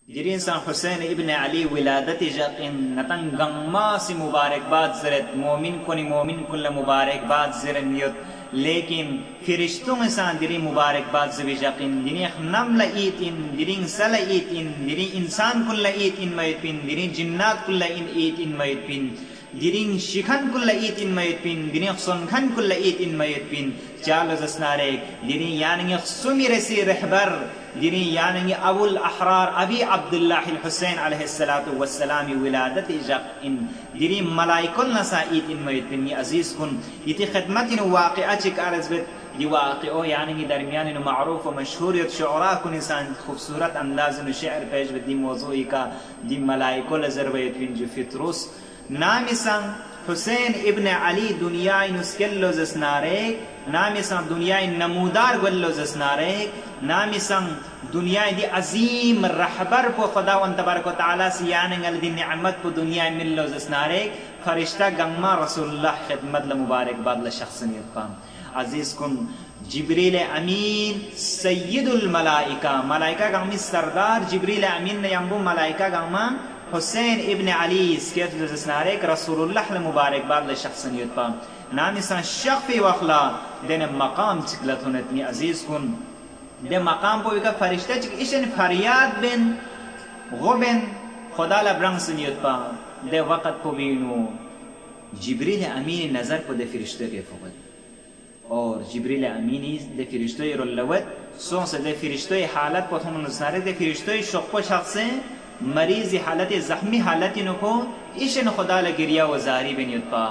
Jirin san Hussein ibn Ali wiladati jaqin natang gangma si मुबारकबाद जरत मोमिन कुल मुबारकबाद जरन यत लेकिन फिरिश्तों में सान दिरी मुबारकबाद जबी जaqin दिनी नम लईत इन दिरी सल ईत इन दिरी इंसान कुल ईत इन मयत पिन दिरी जिन्नात कुल ईत इन मयत पिन दिरी शिखन कुल ईत इन मयत पिन दिरी सुनखन कुल ईत इन मयत पिन चालो जस्नारे दिरी यानी सुमिर सी रहबर दिनी यानी अबुल अहरार अबी अब्दुल्लाह हुसैन अलैहिस्सलातु वस्सलाम विलादत जक इन दिनी मलाइकुल नसाईत इन मयतिन अजीज कुन इति खिदमत इन वाक़िआ चिक अर्ज़बत दि वाक़िओ यानी दरमियान इन मारूफ व मशहूरियत शुअरा कुन इंसान खूबसूरत अंदाज इन शेर पेश बदी मौज़ूई का दि मलाइकुल ज़रबयत इन जो फित्रुस नामिसन हुसैन इब्न अली दुनिया इन उसकेल्लो जस्नारे नामिसन दुनिया इन नमूदार गोल्लो जस्नारे नामिसन दुनिया दी अजीम रहबर को खुदावंद तबारक व तआला से यानी दी नेमत को दुनिया मिल्लो जस्नारे फरिश्ता गंगमा रसूलुल्लाह खिदमत ल मुबारकबाद ल शख्सियत पाम अजीज कुन जिब्रील अमीन सय्यदुल मलाइका मलाइका गंगमी सरदार जिब्रील अमीन ने यंबु मलाइका गंगमा हुसैन इब्न अली स्केत जस्नारे रसूलुल्लाह ल मुबारकबाद ल शख्सियत पाम नामिसन शख्फी वखला देने मकाम चिकलत होनतनी अजीज कुन दे मकाम को का फरिश्ता चिक इशन फरियाद बिन गुबिन खुदा ला ब्रंग सुनियत पा दे वक़्त को बीनो जिब्रील अमीन नजर को दे फरिश्ते के फुकत और जिब्रील अमीन दे फरिश्ते रोलवत सो से दे फरिश्ते हालत को हम नजरे दे फरिश्ते शौक शख्स मरीज हालत जख्मी हालत इनको इशन खुदा ला गिरिया व जारी बिनियत पा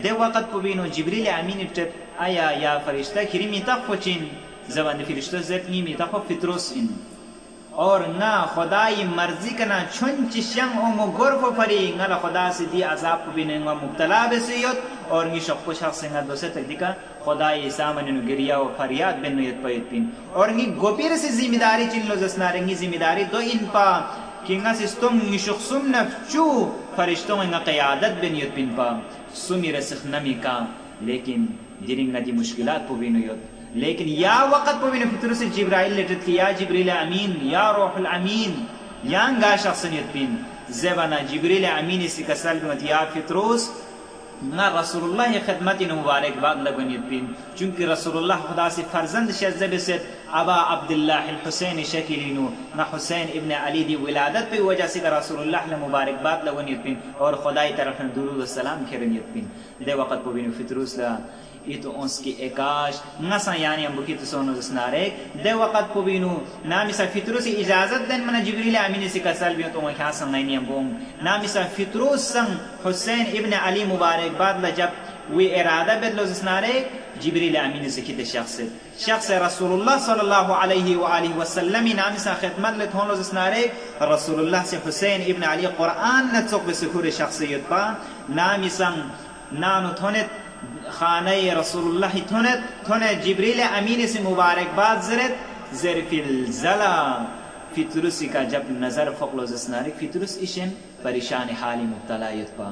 दे वक़्त को बीनो जिब्रील अमीन टिप आया या फरिश्ता खिरीमी तक़फचिन जबान फरिश्तों ज़ेतनी में तक़ो फित्रुस इन और ना खुदाई मर्जी कना छुन चिश्यंग ओ मुगर्फ फरी ngala खुदा से दी अज़ाब को बिने ंगा मुब्तला बेसियत और नी शक्को शख्स ंगा दोसे तकदीका खुदाई सामने नु गिरिया व फरियाद बिन नियत पयत पिन और नी गोपीर से जिम्मेदारी चिल्लो जस्नारेंगी जिम्मेदारी दो इन पा किंगा सिस्टम नी शख्सुम नफचू फरिश्तों ंगा क़यादत बिन नियत पिन पा सुमी रसख नमी का लेकिन जिरिंगा दी मुश्किलात को बिनो यत लेकिन या वक़्त को भी फित्रुस जिब्राइल लेटत कि या जिब्रील अमीन या रूहुल अमीन यांगा शख्सियत पिन ज़बाना जिब्रील अमीन इसी कसल मत या फित्रुस ना रसूलुल्लाह खिदमत मुबारकबाद लगनियत पिन चूंकि रसूलुल्लाह खुदा से फर्जंद शज़्ज़ब से अबा अब्दुल्लाह हुसैन शकीलिनो ना हुसैन इब्न अली दी विलादत पे वजह से रसूलुल्लाह मुबारकबाद लगनियत पिन और खुदाई तरफ दुरूद व सलाम खेरनियत पिन दे वक़्त को भी फित्रुस ला ये तो उसकी एकाश नसा यानी हम बुकी तो सोनो जस्नारे दे वक़्त को बीनू नामिसा फित्रुस इजाजत देन मना जिब्रील अमीन से कसल भी तो क्या संगनी हम बोंग नामिसा फित्रुस संग हुसैन इब्न अली मुबारकबाद ल जब वे इरादा बदलो जस्नारे जिब्रील अमीन से किते शख्स रसूलुल्लाह सल्लल्लाहु अलैहि व आलिहि वसल्लम नामिसा खिदमत ले थोनो जस्नारे रसूलुल्लाह से हुसैन इब्न अली कुरान न चोक बसखुर शख्सियत पा नामिसा नानो थोनेत खाना रसूलुल्लाह थोने जिब्रील अमीन से मुबारकबाद जरत ज़रफिल ज़ला फित्रुस का जब नजर फकलो जस्नारे फित्रुस इशन परेशान हाली मुब्तलायत पा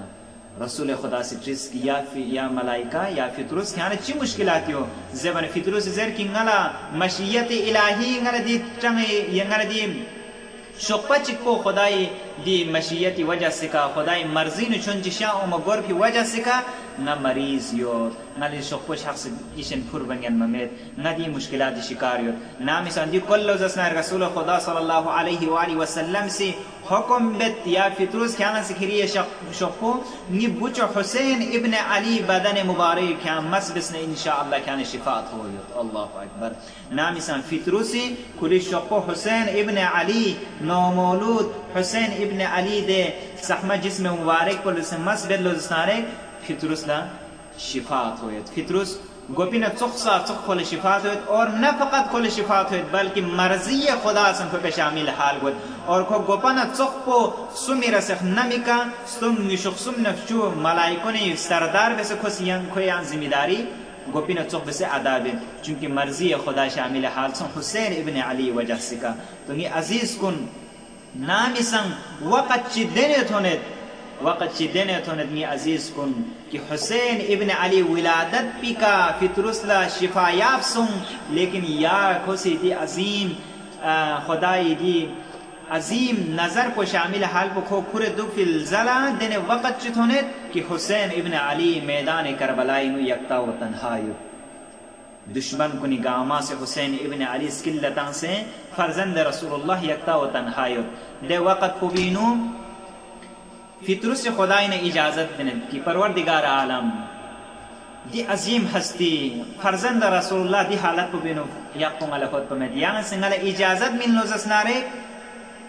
रसूल खुदा से ट्रिस किया या मलाइका या फित्रुस क्या ची मुश्किलात यो ज़बान फित्रुस ज़र की ngala मशीयत इलाही ngala दी चंगे ngala दी शोकपा चिको खुदाई दी मशीयत वजह से का खुदाई मर्जी न चुन जिशा ओ मगोर की वजह से का न मरीज यो न ली शोकपा शख्स इशन फुर बंगन ममेत न दी मुश्किलात शिकार यो नाम संदी कुल्लो जसना रसूल खुदा सल्लल्लाहु अलैहि व आलिहि वसल्लम से हुक्म बेत या फित्रुस क्या सिखरिए शोको नि बुच हुसैन इब्न अली बदन मुबारक क्या मसबस ने इंशाअल्लाह क्या शिफात हो यो अल्लाहु अकबर नाम सन फित्रुसी कुली शोको हुसैन इब्न अली नौ मौलूद हुसैन इब्न अली दे सहमा जिस्म मुबारक पर से मसबल लस्तारे फित्रुस ला शिफात हो फित्रुस गोपिना चुखसा चुखल शिफात हो और न फकत कुल शिफात हो बल्कि मर्जी खुदा सं पे शामिल हाल हो और को गोपना चुखपो सुमिर से नमिका सुम निशुखसुम नफचु मलाइकों ने सरदार वैसे खुशियां खोयां जिम्मेदारी गोपिना चौक से आदाब चूंकि मर्जी खुदा शामिल हाल सं हुसैन इब्न अली वजह से का तो ये अजीज कुन नामी संग वक़्त चिदेने थोने ये अजीज कुन कि हुसैन इब्न अली विलादत पिका फित्रुसला शिफायाब सुन लेकिन या खुशी दी अजीम खुदाई दी عظیم نظر کو شامل حال کو کور دو فی الزلا دن وقت چتونت کہ حسین ابن علی میدان کربلائی نو یکتا و تنہایو دشمن کو نگاما سے حسین ابن علی سکلتاں سے فرزند رسول اللہ یکتا و تنہایو دے وقت کو بینو فطر سے خدای نے اجازت دنت کی پروردگار عالم دی عظیم ہستی فرزند رسول اللہ دی حالت کو بینو یقوں علی خود پمید یعنی سنگل اجازت من لوزس نارے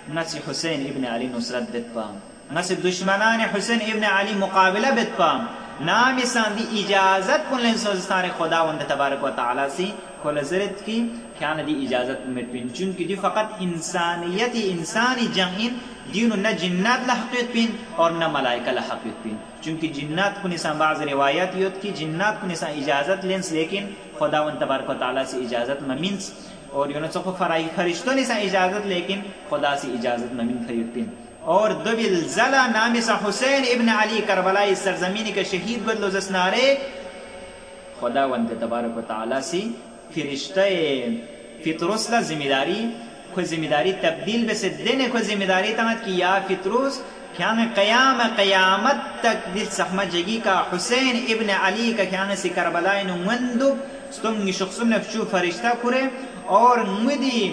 نسی حسین ابن علی نصرت بیت پام نسی دشمنان حسین ابن علی مقابلہ بیت پام نامی سان دی اجازت کن لین سوزستان خداوند تبارک و تعالی سی کل زرد کی کیانا دی اجازت مٹ پین چونکہ دی فقط انسانیتی انسانی جنگین دیونو نہ جنات لحقیت پین اور نہ ملائکہ لحقیت پین چونکہ جنات کو نسان بعض روایات یوت کی جنات کو نسان اجازت لینس لیکن خداوند تبارک و تعالی سے اجازت ممینس اور یونو چخو فرشتوں نسان اجازت لیکن خدا سے اجازت ممین خیوت پین اور دبل زلا نامی سا حسین ابن علی کربلائی سرزمینی کا شہید بدلو زسنارے خداوند تبارک و تعالی سے فرشتہ فطرس لا ذمہ داری تبدیل بس دین کو ذمہ داری تمت کی یا فطروس کیان قیامت تک دل سخمہ جگی کا حسین ابن علی کا کیان سی کربلائی نو مندو ستنگی شخصن نفشو فرشتہ کرے اور مدی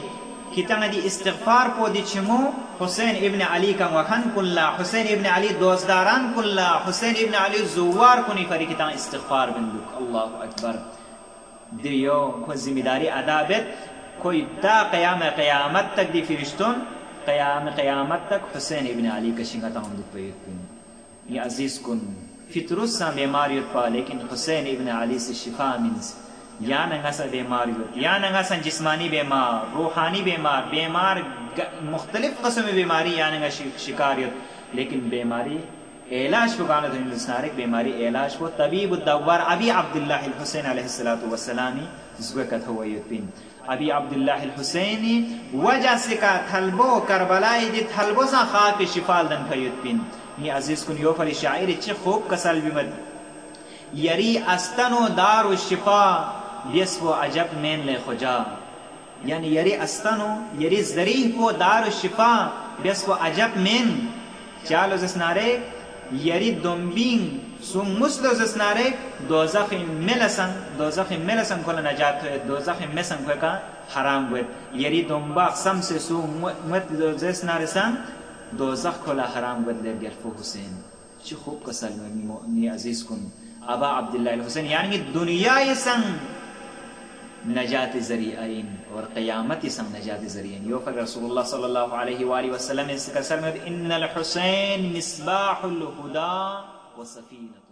کتنا دی استغفار پو دی چمو حسین ابن علی کا وخن کلا حسین ابن علی دوستداران کلا حسین ابن علی زوار کنی فری کتنا استغفار بندوک اللہ اکبر دیو کو ذمہ داری ادا بیت کوئی دا قیامت تک دی فرشتون قیامت تک حسین ابن علی کا شنگتا ہم دو پیت کن یہ عزیز کن فطرس سا بیماریت پا لیکن حسین ابن علی سے شفا منس یا ننگا سا بیماریت یا ننگا سا جسمانی بیمار روحانی بیمار مختلف قسم بیماری یا ننگا شکاریت لیکن بیماری علاج کو گانا دنیا لسنارک بیماری علاج کو طبیب الدوار ابی عبداللہ الحسین علیہ السلامی زوکت ہوئیت پین ابی عبداللہ الحسینی وجہ سے کا تھلبو کربلائی دی تھلبو سا خاک شفال دن خیوت پین یہ عزیز کن یو فلی شاعر چی خوب کسل بیمد یری استنو دار الشفا بیسو عجب مین لے خجا یعنی یری استنو یری ذریح کو دار الشفا بیسو عجب مین چالو زسنارے یری دنبین سو مسلو زسنارے دوزخ ملسن کل نجات ہوئے دوزخ مسن کوئی کا حرام ہوئے یری دنبا سم سے سو مت زسنارے سن دوزخ کل حرام ہوئے لے گرفو حسین چی خوب کا سلمی عزیز کن ابا عبداللہ الحسین یعنی دنیا سن نجات ذریعین اور قیامت سن نجات ذریعین یو فکر رسول اللہ صلی اللہ علیہ وآلہ وسلم اس کا سلمت ان الحسین مصباح الہدا و سفینۃ